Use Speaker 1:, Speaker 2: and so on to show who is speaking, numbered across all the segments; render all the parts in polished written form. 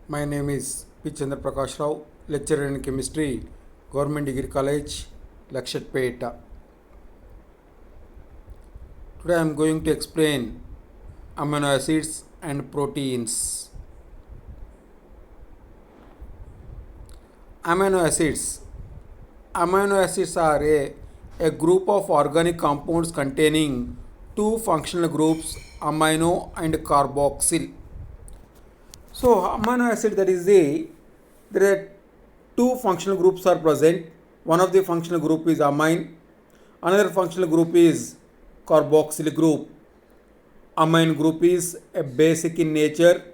Speaker 1: My name is P. Chandra Prakash Rao, lecturer in chemistry, Government Degree College, Lakshapeta. Today I am going to explain amino acids and proteins. Amino acids. Amino acids are a group of organic compounds containing two functional groups, amino and carboxyl. So amino acid, there are two functional groups are present. One of the functional group is amine, another functional group is carboxyl group. Amine group is a basic in nature,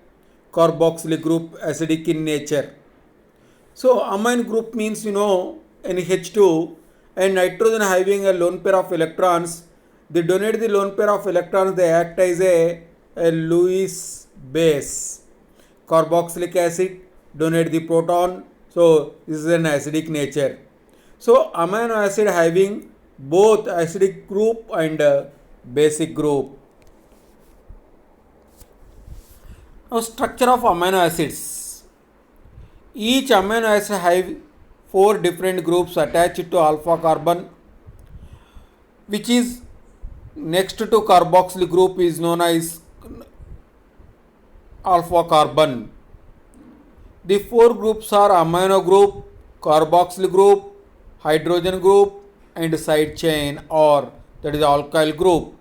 Speaker 1: carboxyl group acidic in nature. So amine group means NH2 and nitrogen having a lone pair of electrons. They donate the lone pair of electrons, they act as a Lewis base. Carboxylic acid donate the proton, so this is an acidic nature. So amino acid having both acidic group and basic group. Now structure of amino acids. Each amino acid have four different groups attached to alpha carbon, which is next to carboxyl group is known as alpha carbon. The four groups are amino group, carboxyl group, hydrogen group and side chain, or that is alkyl group.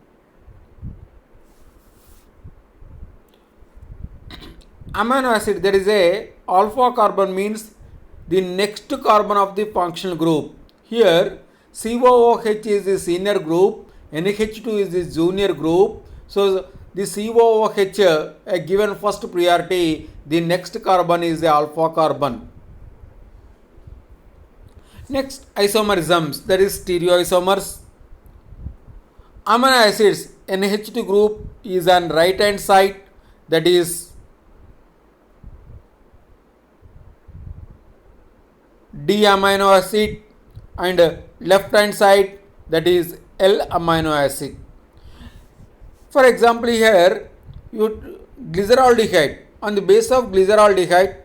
Speaker 1: Amino acid, there is a alpha carbon means the next carbon of the functional group. Here COOH is the senior group, NH2 is the junior group. So the COOH a given first priority, the next carbon is the alpha carbon. Next isomerisms, that is stereoisomers. Amino acids NH2 group is on right hand side, that is D amino acid, and left hand side, that is L amino acid. For example, here glyceraldehyde, on the base of glyceraldehyde,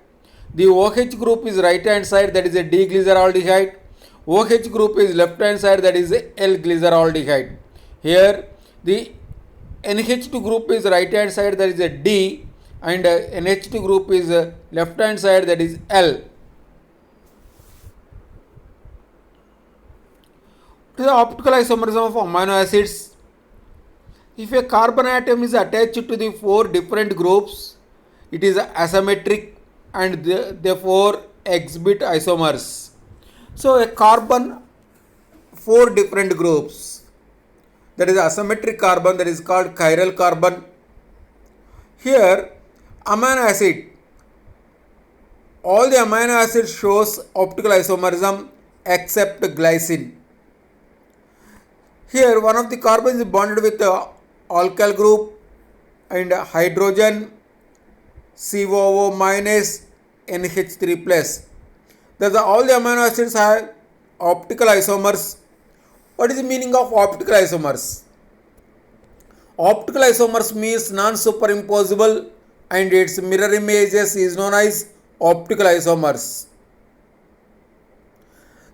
Speaker 1: the OH group is right hand side, that is a D glyceraldehyde. OH group is left hand side, that is a L glyceraldehyde. Here the NH2 group is right hand side, that is a D, and NH2 group is left hand side, that is L. To the optical isomerism of amino acids. If a carbon atom is attached to the four different groups, it is asymmetric and therefore exhibit isomers. So a carbon, four different groups, that is asymmetric carbon, that is called chiral carbon. Here amino acid, all the amino acids shows optical isomerism except glycine. Here one of the carbons is bonded with alkyl group and hydrogen COO minus NH3 plus. Thus all the amino acids have optical isomers. What is the meaning of optical isomers? Optical isomers means non-superimposable and its mirror images is known as optical isomers.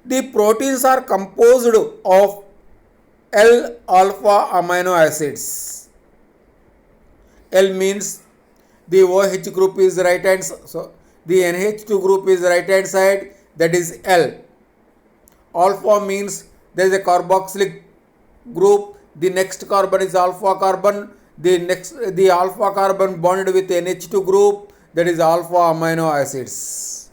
Speaker 1: The proteins are composed of L alpha amino acids. L means the OH group is right hand, so the NH2 group is right hand side, that is L. Alpha means there is a carboxylic group, the next carbon is alpha carbon, the alpha carbon bonded with NH2 group, that is alpha amino acids.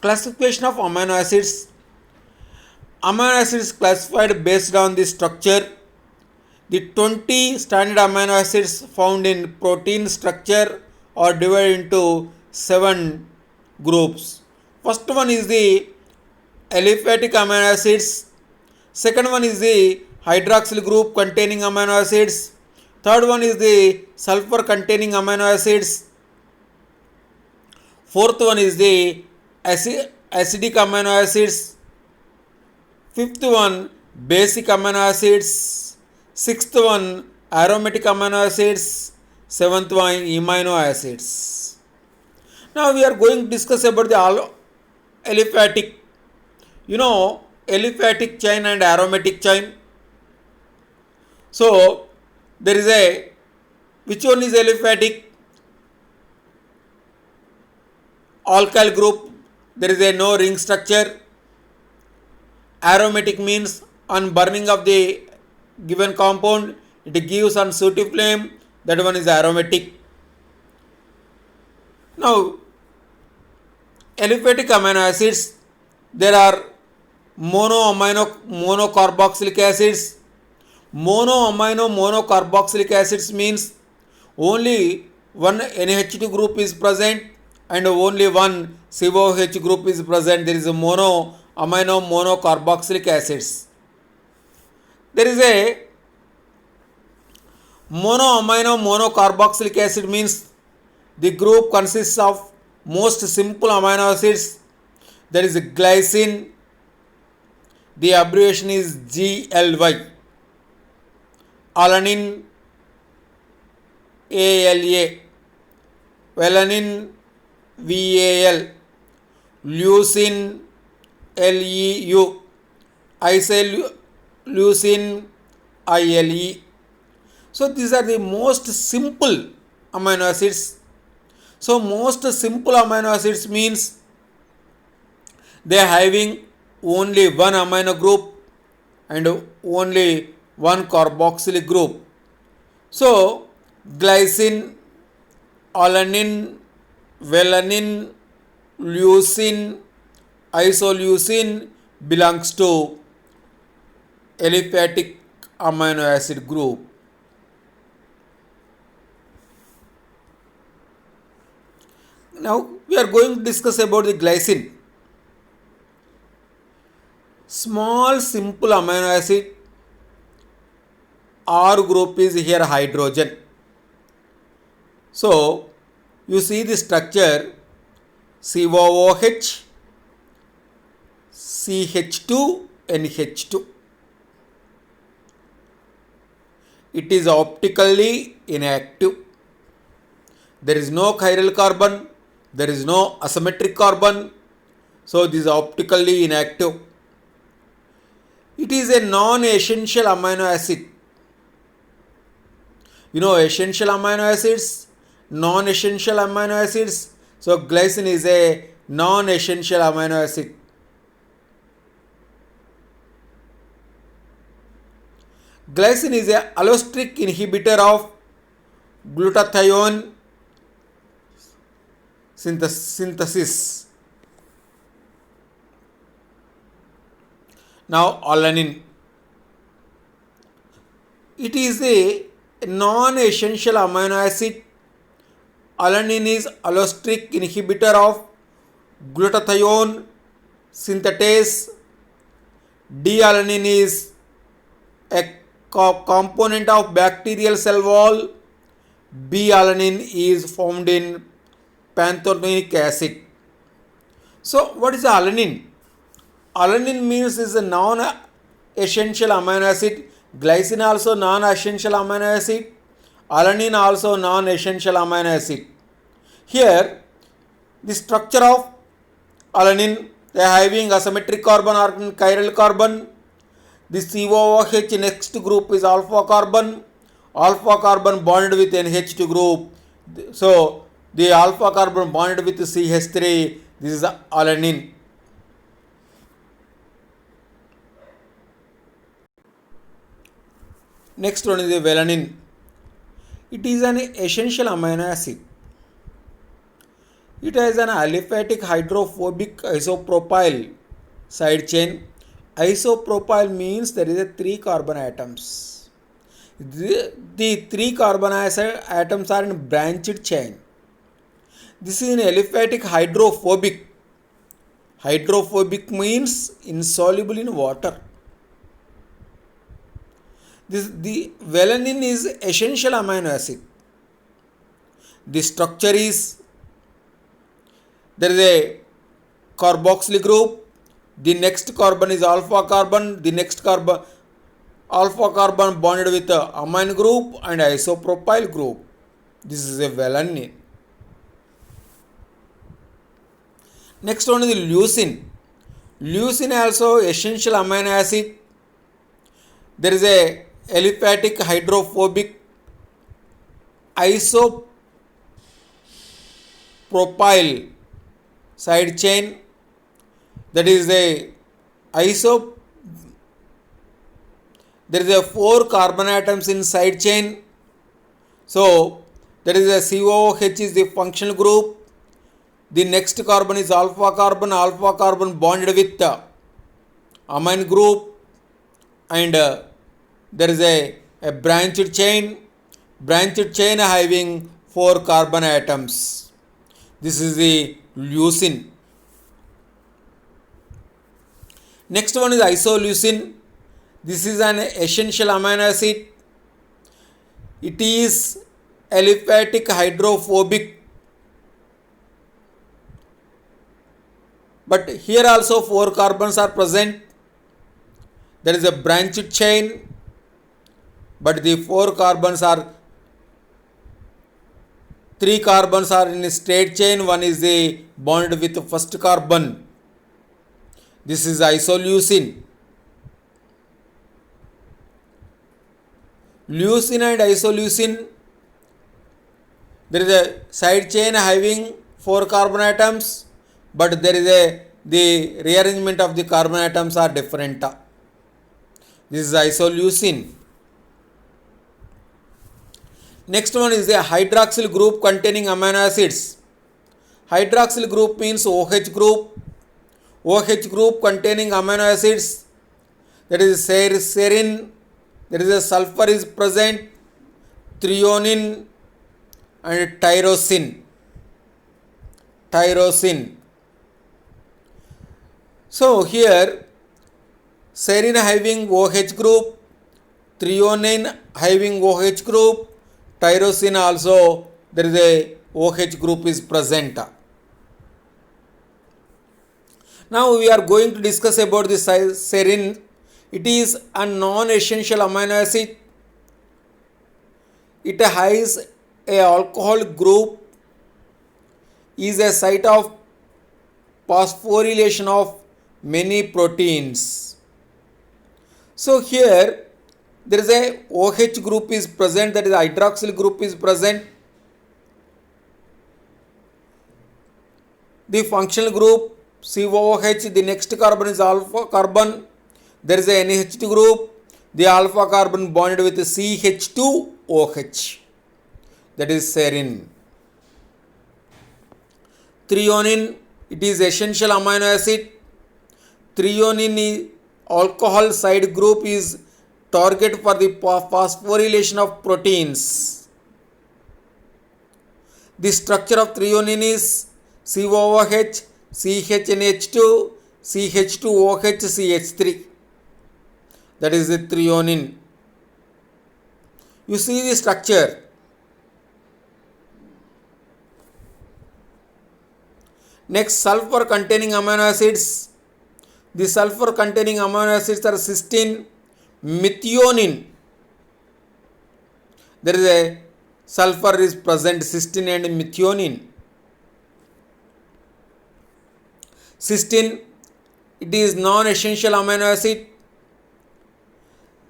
Speaker 1: Classification of amino acids. Amino acids classified based on the structure. The 20 standard amino acids found in protein structure are divided into 7 groups. First one is the aliphatic amino acids. Second one is the hydroxyl group containing amino acids. Third one is the sulfur containing amino acids. Fourth one is the acidic amino acids. Fifth one basic amino acids. Sixth one aromatic amino acids. Seventh one, amino acids. Now we are going to discuss about the aliphatic. Aliphatic chain and aromatic chain. So there is a, which one is aliphatic? Alkyl group, there is a no ring structure. Aromatic means on burning of the given compound, it gives unsuited flame, that one is aromatic. Now, aliphatic amino acids, there are monocarboxylic acids. Monocarboxylic acids means only one NH2 group is present and only one COH group is present. There is a monocarboxylic acids. There is a monocarboxylic acid means the group consists of most simple amino acids. There is a glycine. The abbreviation is GLY. Alanine, ALA. Valine, VAL. Leucine, LEU. Isoleucine, ILE. So these are the most simple amino acids. So most simple amino acids means they are having only one amino group and only one carboxylic group. So glycine, alanine, valine, leucine, isoleucine belongs to aliphatic amino acid group. Now we are going to discuss about the glycine. Small simple amino acid, R group is here hydrogen. So you see the structure COOH, CH2, NH2. It is optically inactive. There is no chiral carbon, there is no asymmetric carbon, so this is optically inactive. It is a non-essential amino acid. Essential amino acids, non-essential amino acids. So glycine is a non-essential amino acid. Glycine is a allosteric inhibitor of glutathione synthesis. Now alanine. It is a non-essential amino acid. Alanine is allosteric inhibitor of glutathione synthetase. D-alanine is a component of bacterial cell wall. B-alanine is found in pantothenic acid. So what is alanine? Alanine means is a non-essential amino acid. Glycine also non-essential amino acid. Alanine also non-essential amino acid. Here the structure of alanine, they are having asymmetric carbon or chiral carbon. The COOH next group is alpha carbon bonded with NH2 group. So the alpha carbon bonded with CH3, this is alanine. Next one is the valine. It is an essential amino acid. It has an aliphatic hydrophobic isopropyl side chain. Isopropyl means there is a 3 carbon atoms. The 3 carbon atoms are in branched chain. This is an aliphatic hydrophobic. Hydrophobic means insoluble in water. The valine is essential amino acid. The structure is, there is a carboxyl group. The next carbon is alpha carbon. The next carbon, alpha carbon bonded with the amine group and isopropyl group. This is a valine. Next one is leucine. Leucine also essential amino acid. There is a aliphatic hydrophobic isopropyl side chain, that is a iso. There is a 4 carbon atoms in side chain. So that is a COOH is the functional group. The next carbon is alpha carbon bonded with the amine group, and there is a branched chain having 4 carbon atoms. This is the leucine. Next one is isoleucine. This is an essential amino acid. It is aliphatic hydrophobic, but here also 4 carbons are present. There is a branched chain, but the 4 carbons are 3 carbons are in a straight chain, one is the bonded with the first carbon. This is isoleucine. Leucine and isoleucine, there is a side chain having 4 carbon atoms, but there is the rearrangement of the carbon atoms are different. This is isoleucine. Next one is the hydroxyl group containing amino acids. Hydroxyl group means OH group. OH group containing amino acids, that is serine, there is a sulfur is present, threonine and tyrosine. So here serine having OH group, threonine having OH group, tyrosine also there is a OH group is present. Now we are going to discuss about the serine. It is a non-essential amino acid. It has a alcohol group, is a site of phosphorylation of many proteins. So here there is a OH group is present, that is hydroxyl group is present. The functional group COOH, the next carbon is alpha carbon. There is a NH2 group, the alpha carbon bonded with CH2OH, that is serine. Threonine, it is essential amino acid. Threonine alcohol side group is target for the phosphorylation of proteins. The structure of threonine is COOH, CHNH2, CH2OH, CH3. That is the threonine. You see the structure. Next, sulfur containing amino acids. The sulfur containing amino acids are cysteine, methionine. There is a sulfur is present, cysteine and methionine. Cysteine, it is non-essential amino acid.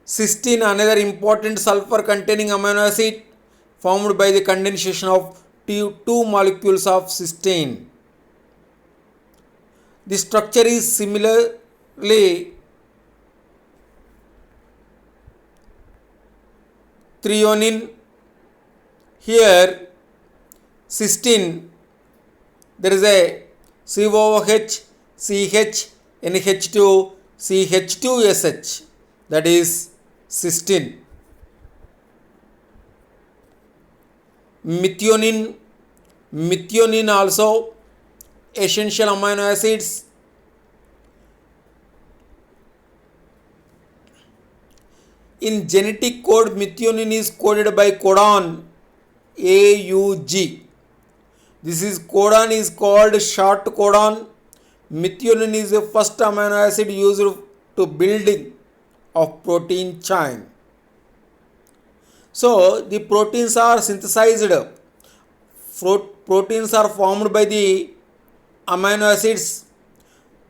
Speaker 1: Cysteine, another important sulfur containing amino acid formed by the condensation of two molecules of cysteine. The structure is similarly threonine. Here cysteine, there is a COOH, CH, NH2, CH2SH, that is cysteine. Methionine also essential amino acids. In genetic code, methionine is coded by codon AUG. This is codon is called short codon. Methionine is the first amino acid used to building of protein chain. So the proteins are synthesized proteins are formed by the amino acids.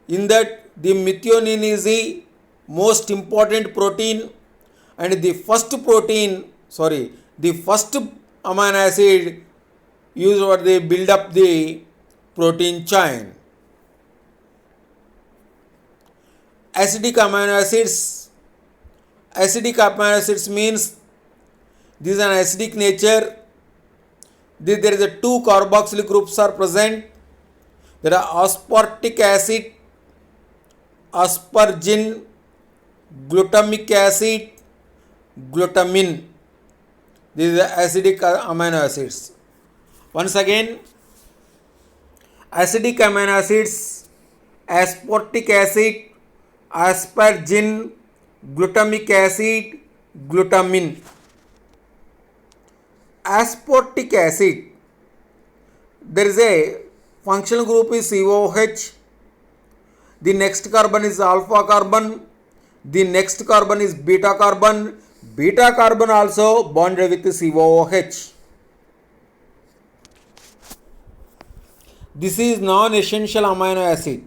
Speaker 1: In that, the methionine is the most important protein, and the first amino acid used for the build up the protein chain. Acidic amino acids means this is an acidic nature. There is a two carboxyl groups are present. There are aspartic acid, aspergin, glutamic acid, glutamine. These are acidic amino acids. Once again, acidic amino acids, aspartic acid, aspergin, glutamic acid, glutamine. Aspartic acid, there is a functional group is COOH. The next carbon is alpha carbon. The next carbon is beta carbon. Beta carbon also bonded with COOH. This is non-essential amino acid.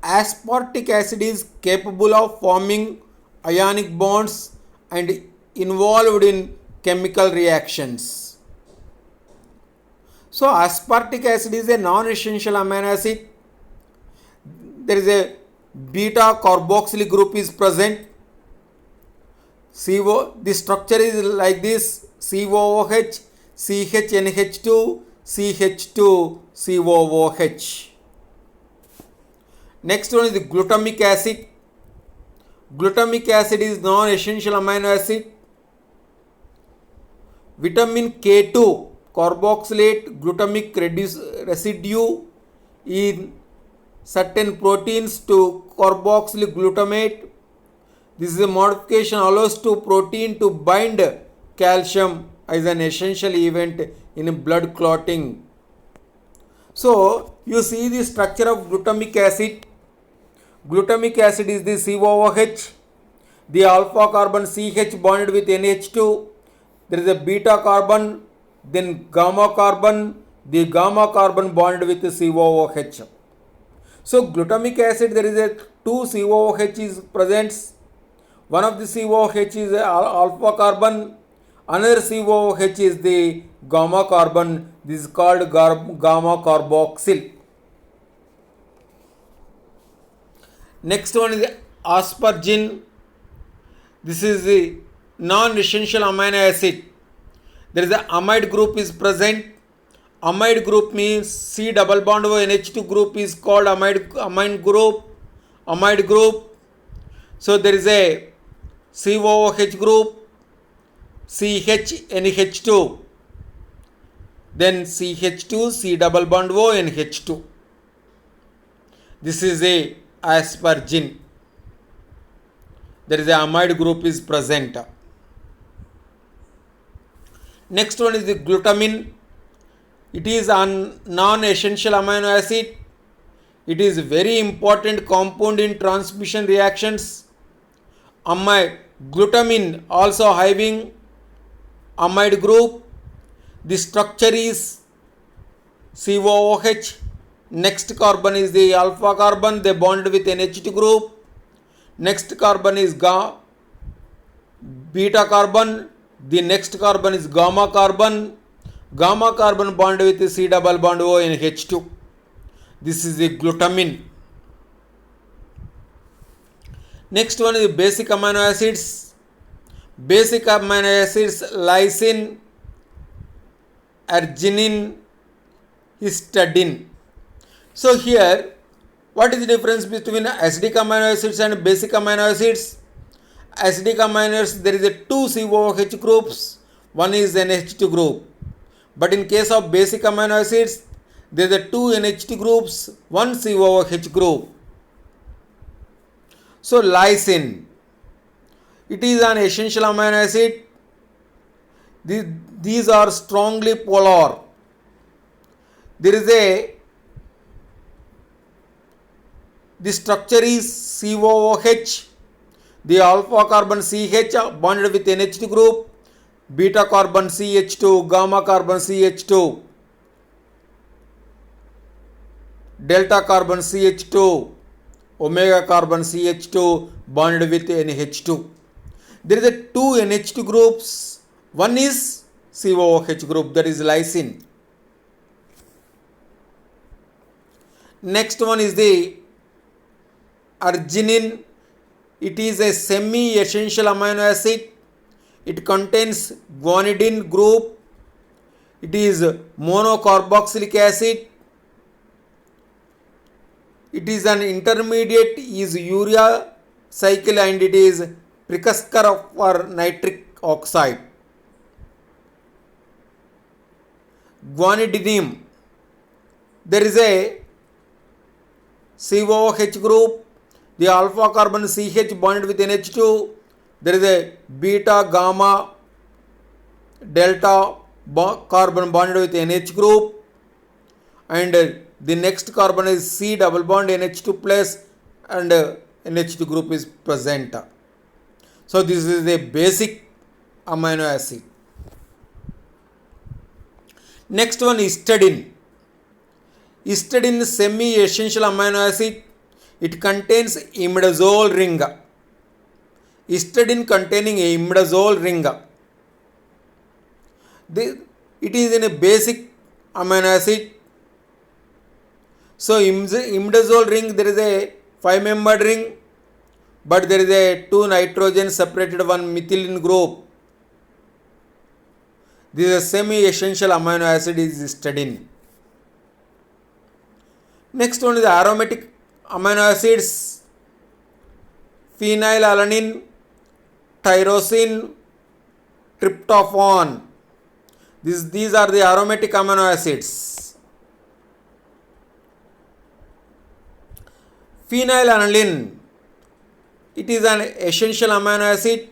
Speaker 1: Aspartic acid is capable of forming ionic bonds and involved in chemical reactions. So aspartic acid is a non-essential amino acid. There is a beta carboxyl group is present. The structure is like this: COOH, CHNH2, CH2, COOH. Next one is the glutamic acid. Glutamic acid is non-essential amino acid. Vitamin K2 carboxylate glutamic residue in certain proteins to carboxyl glutamate. This is a modification allows to protein to bind calcium as an essential event in blood clotting. So you see the structure of glutamic acid. Glutamic acid is the COOH. The alpha carbon CH bonded with NH2. There is a beta carbon, then gamma carbon. The gamma carbon bonded with COOH. So glutamic acid, there is a two COOH is present. One of the COOH is alpha carbon. Another COOH is the gamma carbon. This is called gamma carboxyl. Next one is aspargin. This is the non-essential amino acid. There is a amide group is present. Amide group means C double bond O NH2 group is called amide group. So there is a COOH group, CHNH2, then CH2, C double bond O NH2. This is a aspargin. There is a amide group is present. Next one is the glutamine. It is a non-essential amino acid. It is very important compound in transmission reactions. Glutamine also having amide group. The structure is COOH. Next carbon is the alpha carbon. They bonded with NH2 group. Next carbon is beta carbon. The next carbon is gamma carbon. Gamma carbon bonded with C double bond O NH2. This is the glutamine. Next one is basic amino acids. Basic amino acids: lysine, arginine, histidine. So here, what is the difference between acidic amino acids and basic amino acids? Acidic amino acids, there is a two COOH groups. One is NH2 group. But in case of basic amino acids, there is a two NH2 groups, one COOH group. So lysine, it is an essential amino acid. These are strongly polar. There is the structure is COOH. The alpha carbon CH bonded with NH2 group. beta carbon CH2, gamma carbon CH2, delta carbon CH2, omega carbon CH2 bonded with NH2. There is a two NH2 groups. One is COOH group, that is lysine. Next one is the arginine. It is a semi-essential amino acid. It contains guanidine group. It is monocarboxylic acid. It is an intermediate is urea cycle and it is precursor for nitric oxide. Guanidinium. There is a COOH group. The alpha carbon CH bonded with NH2. There is a beta, gamma, delta carbon bonded with NH group. And the next carbon is C double bond NH2 plus and NH2 group is present. So this is a basic amino acid. Next one is histidine. Histidine is semi-essential amino acid. It contains imidazole ring. Histidine containing a imidazole ring. It is in a basic amino acid. So imidazole ring, there is a 5-membered ring, but there is a 2 nitrogen separated 1 methylene group. This is a semi-essential amino acid is histidine. Next one is aromatic amino acids. Phenylalanine, tyrosine, tryptophan. These are the aromatic amino acids. Phenylalanine, it is an essential amino acid.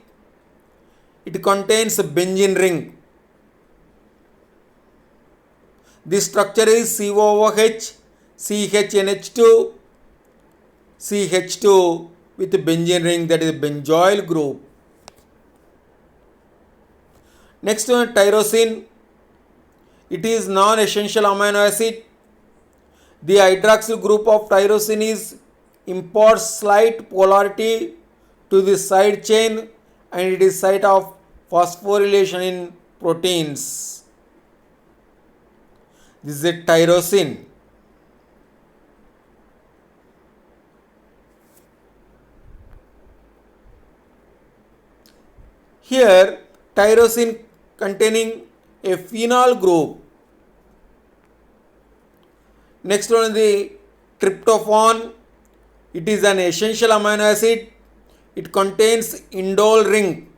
Speaker 1: It contains a benzene ring. The structure is COOH, CHNH2, CH2 with benzene ring, that is benzoyl group. Next one, tyrosine. It is non-essential amino acid. The hydroxyl group of tyrosine imparts slight polarity to the side chain and it is site of phosphorylation in proteins. This is a tyrosine. Here tyrosine containing a phenol group. Next one is the tryptophan. It is an essential amino acid. It contains indole ring.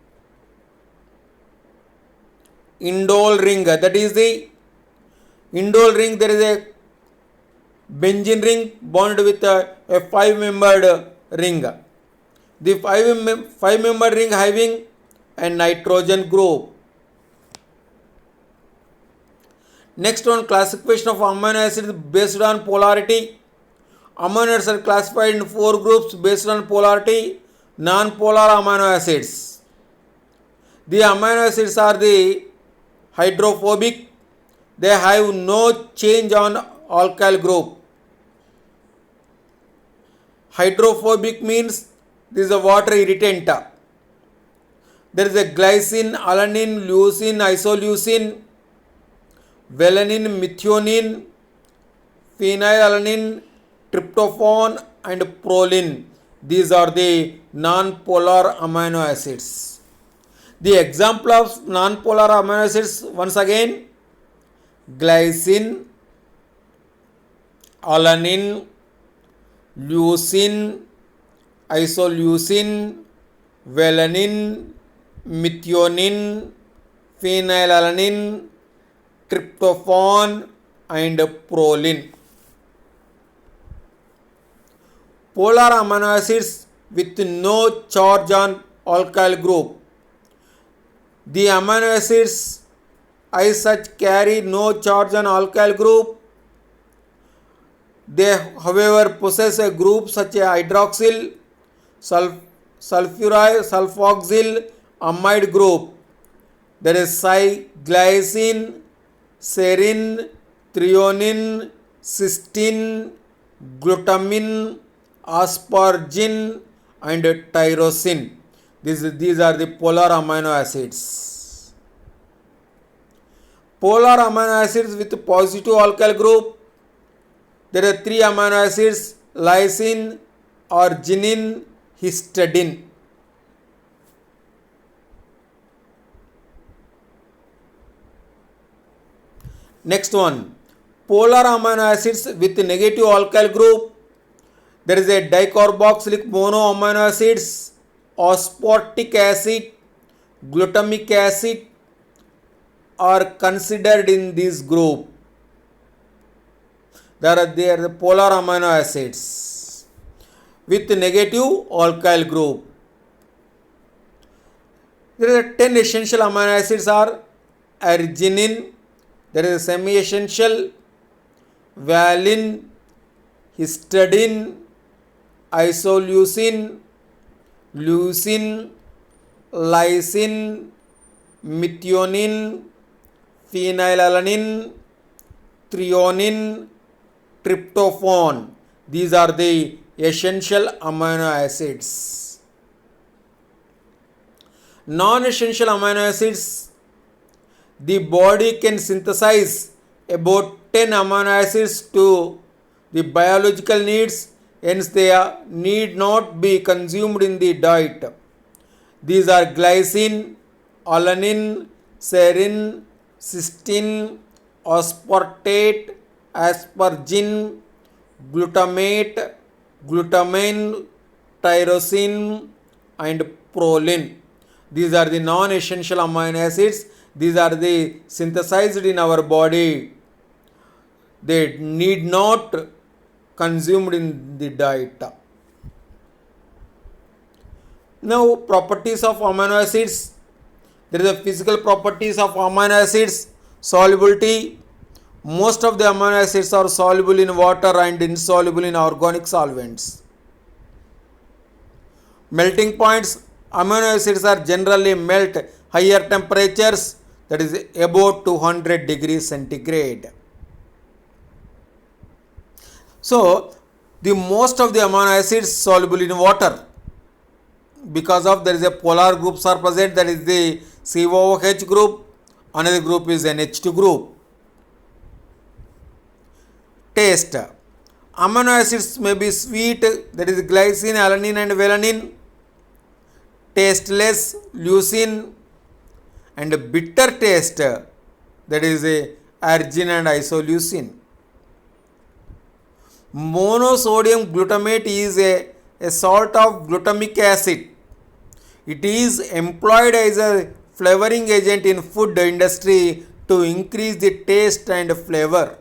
Speaker 1: Indole ring, that is the indole ring, there is a benzene ring bonded with a 5-membered ring. The 5-membered ring having a nitrogen group. Next one, classification of amino acids based on polarity. Amino acids are classified in 4 groups based on polarity. Non-polar amino acids. The amino acids are the hydrophobic. They have no change on alkyl group. Hydrophobic means this is a water irritant. There is a glycine, alanine, leucine, isoleucine, valine, methionine, phenylalanine, tryptophan and proline. These are the non-polar amino acids. The example of non-polar amino acids once again: glycine, alanine, leucine, isoleucine, valine, methionine, phenylalanine, tryptophan and proline. Polar amino acids with no charge on alkyl group. The amino acids as such carry no charge on alkyl group. They however possess a group such as hydroxyl, sulfuryl, sulfoxyl, amide group. There is glycine, serine, threonine, cysteine, glutamine, asparagine, and tyrosine. These are the polar amino acids. Polar amino acids with positive alkyl group. There are three amino acids: lysine, arginine, histidine. Next one, polar amino acids with negative alkyl group. There is a dicarboxylic mono amino acids, aspartic acid, glutamic acid are considered in this group. They are the polar amino acids with negative alkyl group. There are 10 essential amino acids are arginine, there is a semi-essential, valine, histidine, isoleucine, leucine, lysine, methionine, phenylalanine, threonine, tryptophan. These are the essential amino acids. Non-essential amino acids, the body can synthesize about 10 amino acids to the biological needs, hence they need not be consumed in the diet. These are glycine, alanine, serine, cysteine, aspartate, asparagine, glutamate, glutamine, tyrosine, and proline. These are the non-essential amino acids. These are the synthesized in our body. They need not consumed in the diet. Now, properties of amino acids. There is a physical properties of amino acids. Solubility. Most of the amino acids are soluble in water and insoluble in organic solvents. Melting points. Amino acids are generally melt higher temperatures, that is about 200 degrees centigrade. So, the most of the amino acids soluble in water, because of there is a polar groups are present, that is the COOH group, another group is NH2 group. Taste. Amino acids may be sweet, that is glycine, alanine and valine, tasteless, leucine, and bitter taste, that is arginine and isoleucine. Monosodium glutamate is a salt of glutamic acid. It is employed as a flavoring agent in food industry to increase the taste and flavor.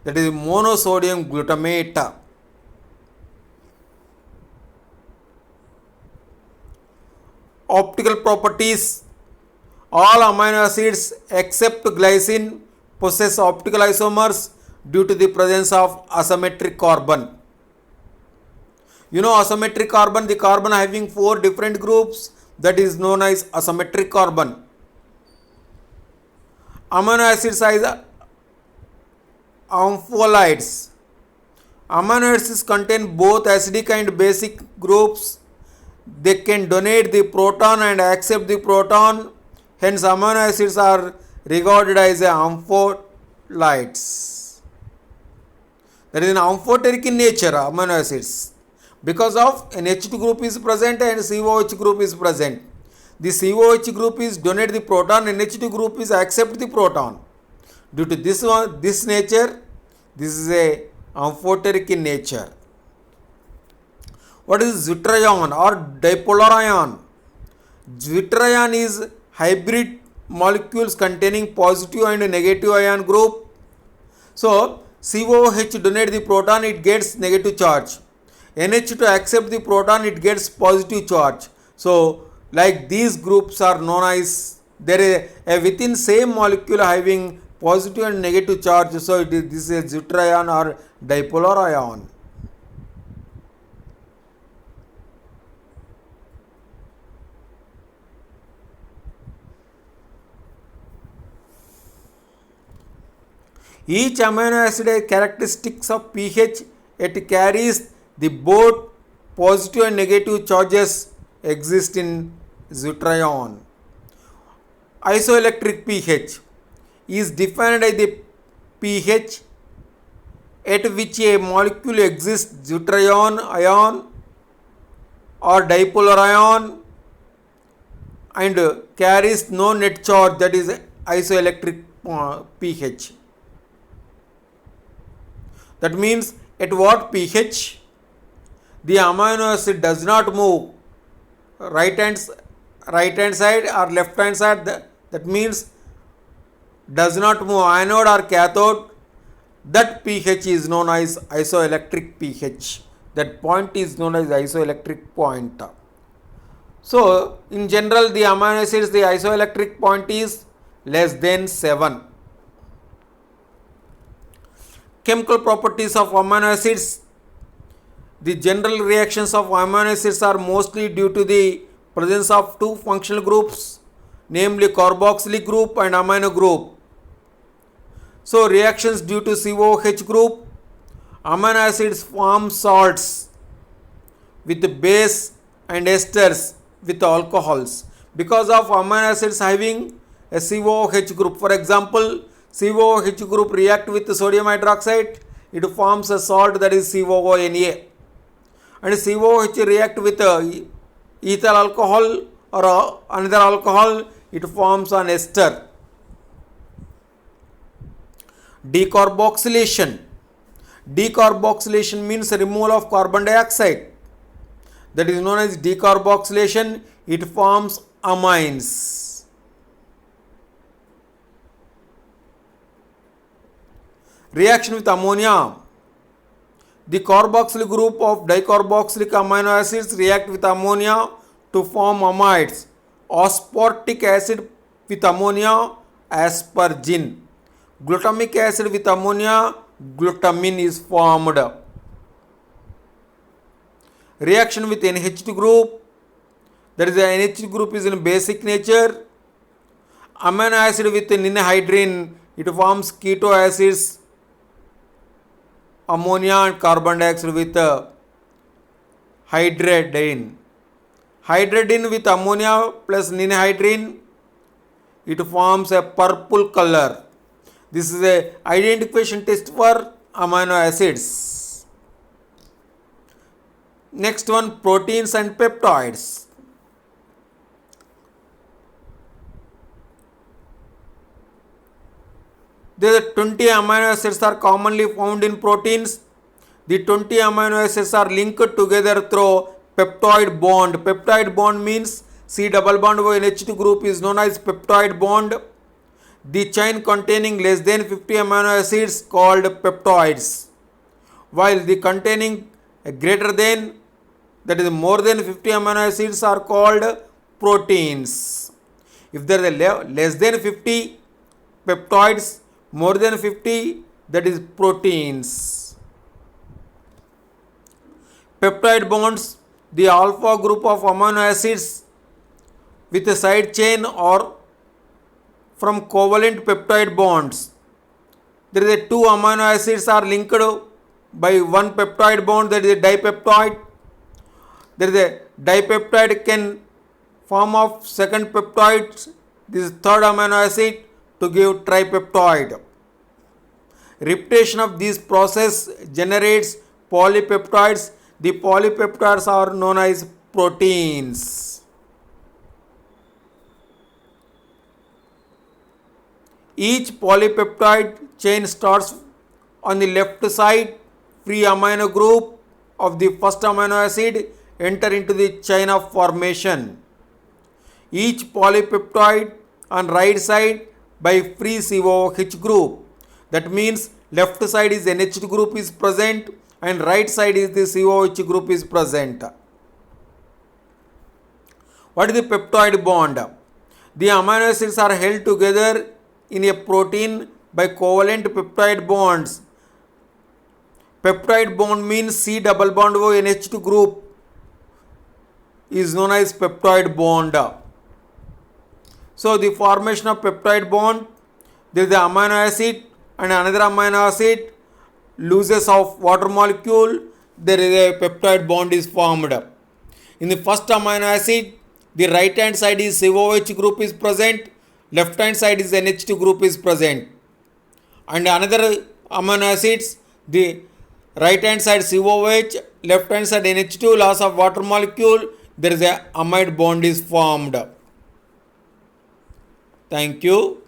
Speaker 1: That is monosodium glutamate. Optical properties. All amino acids except glycine possess optical isomers due to the presence of asymmetric carbon. You know asymmetric carbon, the carbon having 4 different groups, that is known as asymmetric carbon. Amino acids are ampholides. Amino acids contain both acidic and basic groups. They can donate the proton and accept the proton. Hence, amino acids are regarded as ampholides. That is an amphoteric in nature, amino acids. Because of an H2 group is present and COH group is present. The COH group is donate the proton, NH2 group is accept the proton. Due to this nature, this is a amphoteric in nature. What is zwitterion or dipolar ion? Zwitterion is hybrid molecules containing positive and negative ion group. So, COH donate the proton, it gets negative charge. NH2 accept the proton, it gets positive charge. So, like these groups are known as, there is a within same molecule having positive and negative charge. So, this is a zwitterion or dipolar ion. Each amino acid has characteristics of pH. It carries the both positive and negative charges exist in deuterium. Isoelectric pH is defined as the pH at which a molecule exists deuterium ion or dipolar ion and carries no net charge, that is isoelectric pH. That means at what pH the amino acid does not move right hand side or left hand side, that means does not move anode or cathode, that pH is known as isoelectric pH. That point is known as isoelectric point. So in general the amino acids, the isoelectric point is less than 7. Chemical properties of amino acids. The general reactions of amino acids are mostly due to the presence of two functional groups, namely carboxylic group and amino group. So reactions due to COH group, amino acids form salts with base and esters with alcohols because of amino acids having a COH group. For example, COH group react with sodium hydroxide, it forms a salt, that is COONA, and COH react with ethyl alcohol or another alcohol, it forms an ester. Decarboxylation. Decarboxylation means removal of carbon dioxide. That is known as decarboxylation. It forms amines. Reaction with ammonia. The carboxyl group of dicarboxylic amino acids react with ammonia to form amides. Aspartic acid with ammonia, aspargine. Glutamic acid with ammonia, glutamin is formed. Reaction with NH2 group, that is the NH2 group is in basic nature. Amino acid with ninhydrine, it forms keto acids, ammonia and carbon dioxide with hydridine. Hydridine with ammonia plus ninhydrine, it forms a purple color. This is a identification test for amino acids. Next one, proteins and peptides. The 20 amino acids are commonly found in proteins. The 20 amino acids are linked together through peptide bond. Peptide bond means C double bond O NH2 group is known as peptide bond. The chain containing less than 50 amino acids called peptides, while the containing greater than, that is more than 50 amino acids are called proteins. If there are less than 50 peptides, more than 50, that is proteins. Peptide bonds, the alpha group of amino acids with a side chain or from covalent peptide bonds. There is a two amino acids are linked by one peptide bond, that is a dipeptide. There is a dipeptide can form of second peptide, this is third amino acid, to give tripeptide. Repetition of this process generates polypeptides. The polypeptides are known as proteins. Each polypeptide chain starts on the left side. Free amino group of the first amino acid enter into the chain of formation. Each polypeptide on right side by free COH group. That means left side is NH2 group is present and right side is the COH group is present. What is the peptide bond? The amino acids are held together in a protein by covalent peptide bonds. Peptide bond means C double bond O NH2 group is known as peptide bond. So the formation of peptide bond, there is the amino acid and another amino acid loses of water molecule, there is a peptide bond is formed. In the first amino acid, the right hand side is COH group is present, left hand side is NH2 group is present. And another amino acids, the right hand side COH, left hand side NH2, loss of water molecule, there is a amide bond is formed. Thank you.